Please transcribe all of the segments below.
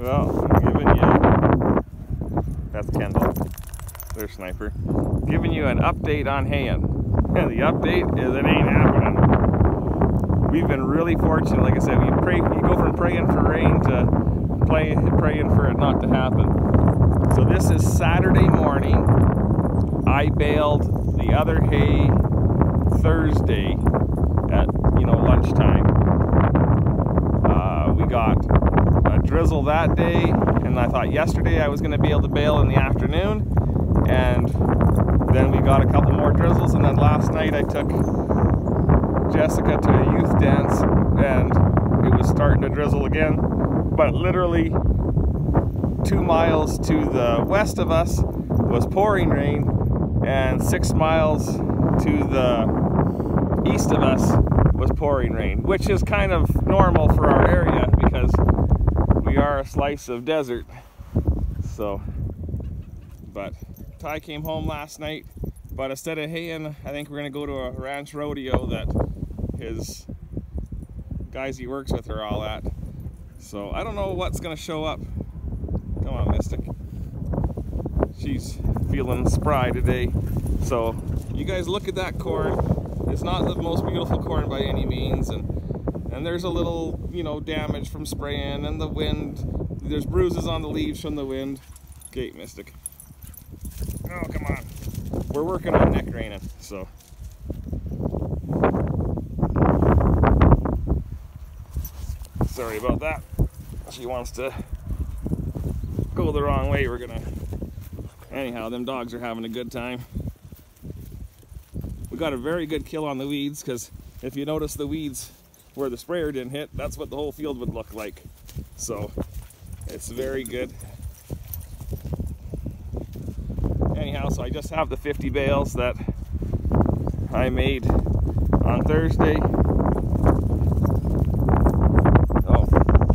Well, I'm giving you, that's Kendall, their sniper, giving you an update on haying. And the update is it ain't happening. We've been really fortunate. Like I said, you go from praying for rain to praying for it not to happen. So this is Saturday morning. I baled the other hay Thursday at lunchtime. We got a drizzle that day, and I thought yesterday I was going to be able to bale in the afternoon, and then we got a couple more drizzles, and then last night I took Jessica to a youth dance and it was starting to drizzle again, but literally 2 miles to the west of us was pouring rain, and 6 miles to the east of us was pouring rain, which is kind of normal for our area because we are a slice of desert. So, but Ty came home last night, but instead of haying, I think we're going to go to a ranch rodeo that his guys he works with are all at. So I don't know what's going to show up. Come on, Mystic. She's feeling spry today. So you guys look at that corn. It's not the most beautiful corn by any means, and there's a little, damage from spraying and the wind. There's bruises on the leaves from the wind. Okay, Mystic. Oh, come on. We're working on neck reining, so. Sorry about that. She wants to go the wrong way. We're gonna. Anyhow, them dogs are having a good time. We got a very good kill on the weeds, because if you notice the weeds where the sprayer didn't hit, that's what the whole field would look like. So it's very good. Anyhow, so I just have the 50 bales that I made on Thursday. Oh,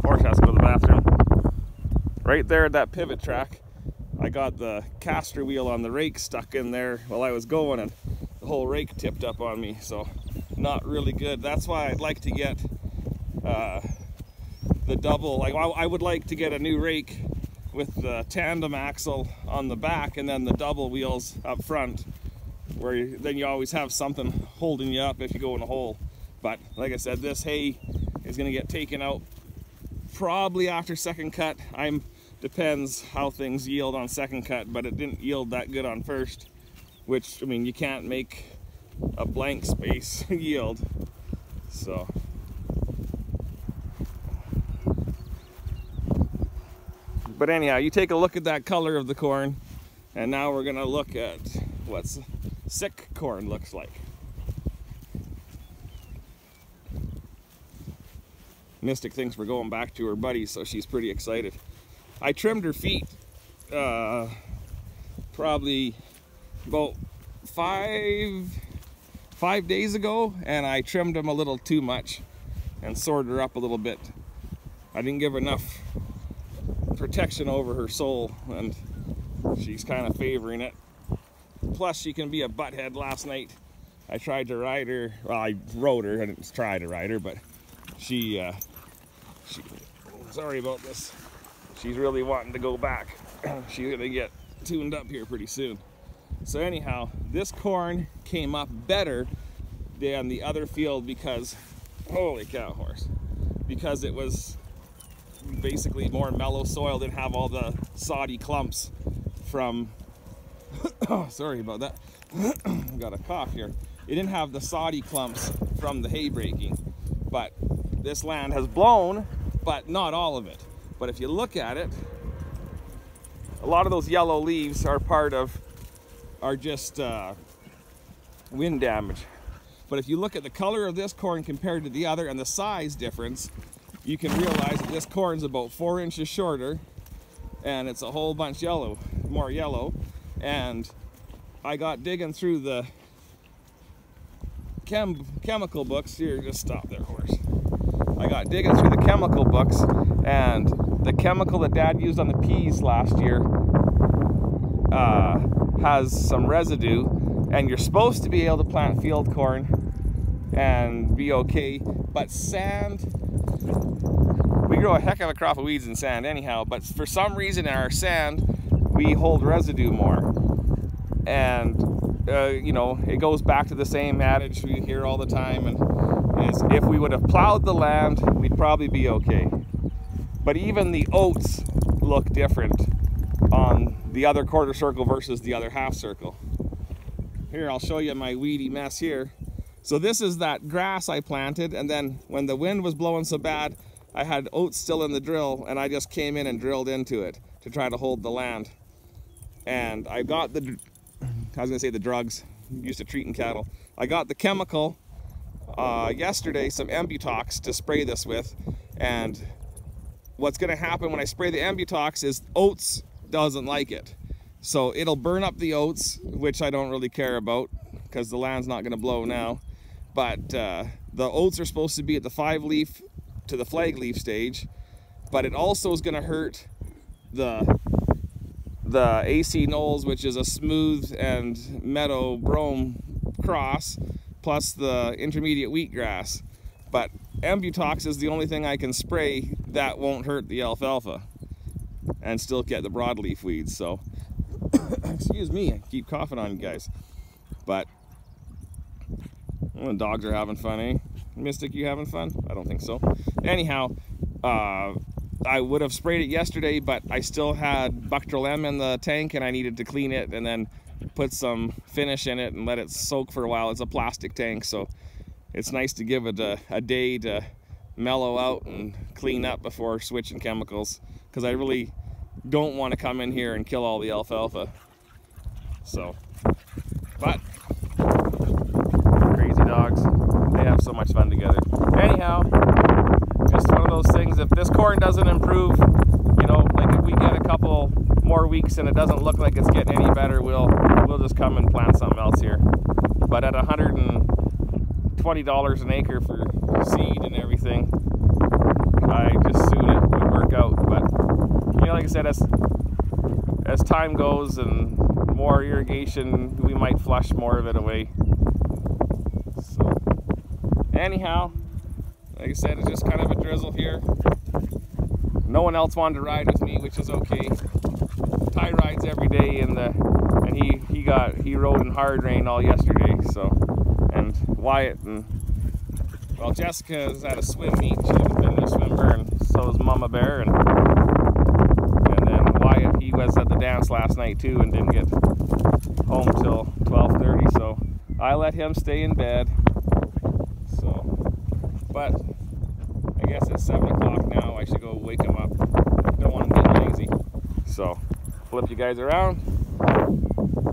horse has to go to the bathroom. Right there at that pivot track, I got the caster wheel on the rake stuck in there while I was going, and the whole rake tipped up on me, so not really good. That's why I'd like to get the double, like I would like to get a new rake with the tandem axle on the back and then the double wheels up front, where then you always have something holding you up if you go in a hole. But like I said, this hay is going to get taken out probably after second cut. Depends how things yield on second cut, but it didn't yield that good on first, which, I mean, you can't make a blank space yield. So but anyhow, you take a look at that color of the corn, and now we're gonna look at what sick corn looks like. Mystic thinks we're going back to her buddies, so she's pretty excited. I trimmed her feet probably about five days ago, and I trimmed them a little too much and sorted her up a little bit. I didn't give her enough protection over her sole, and she's kind of favoring it. Plus, she can be a butthead. Last night I tried to ride her. Well, I rode her. I didn't try to ride her, but she sorry about this. She's really wanting to go back. She's gonna get tuned up here pretty soon. So anyhow, this corn came up better than the other field because, holy cow, horse, because it was basically more mellow soil, didn't have all the soddy clumps from oh, sorry about that. Got a cough here. It didn't have the soddy clumps from the hay breaking, but this land has blown, but not all of it. But if you look at it, a lot of those yellow leaves are just wind damage. But if you look at the color of this corn compared to the other and the size difference, you can realize that this corn's about 4 inches shorter, and it's a whole bunch more yellow. And I got digging through the chemical books. Here, just stop there, horse. I got digging through the chemical books, and the chemical that Dad used on the peas last year has some residue, and you're supposed to be able to plant field corn and be okay but sand, we grow a heck of a crop of weeds in sand anyhow, but for some reason in our sand, we hold residue more. And, you know, it goes back to the same adage we hear all the time, and is if we would have plowed the land, we'd probably be okay. But even the oats look different on the other quarter circle versus the other half circle. Here, I'll show you my weedy mess here. So this is that grass I planted, and then when the wind was blowing so bad, I had oats still in the drill, and I just came in and drilled into it to try to hold the land. And I got the, I was gonna say the drugs, used to treating cattle. I got the chemical yesterday, some Ambutox to spray this with, and what's gonna happen when I spray the Ambutox is oats doesn't like it. So it'll burn up the oats, which I don't really care about because the land's not going to blow now. But the oats are supposed to be at the 5-leaf to the flag leaf stage, but it also is going to hurt the AC knolls, which is a smooth and meadow brome cross, plus the intermediate wheatgrass. But Ambutox is the only thing I can spray that won't hurt the alfalfa and still get the broadleaf weeds. So excuse me, I keep coughing on you guys. But well, the dogs are having fun, eh? Mystic, you having fun? I don't think so. Anyhow, I would have sprayed it yesterday, but I still had Buctril M in the tank and I needed to clean it and then put some finish in it and let it soak for a while. It's a plastic tank, so it's nice to give it a day to mellow out and clean up before switching chemicals, because I really don't want to come in here and kill all the alfalfa. So, but crazy dogs, they have so much fun together. Anyhow, just one of those things, if this corn doesn't improve, you know, like if we get a couple more weeks and it doesn't look like it's getting any better, we'll just come and plant something else here. But at $120 an acre for seed and everything, I just assumed it would work out. But you know, like I said, as time goes and more irrigation, we might flush more of it away. So anyhow, like I said, it's just kind of a drizzle here. No one else wanted to ride with me, which is okay. Ty rides every day and he rode in hard rain all yesterday. So, and Wyatt and, well, Jessica's at a swim meet. She's been a swimmer, and so is Mama Bear, and then Wyatt, he was at the dance last night too and didn't get home till 12:30, so I let him stay in bed. So, but I guess it's 7 o'clock now. I should go wake him up. Don't want him getting lazy. So, flip you guys around.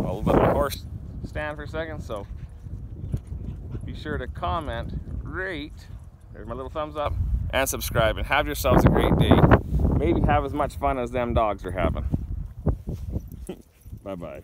I'll let my horse stand for a second. So, be sure to comment, rate, there's my little thumbs up, and subscribe, and have yourselves a great day. Maybe have as much fun as them dogs are having. Bye-bye.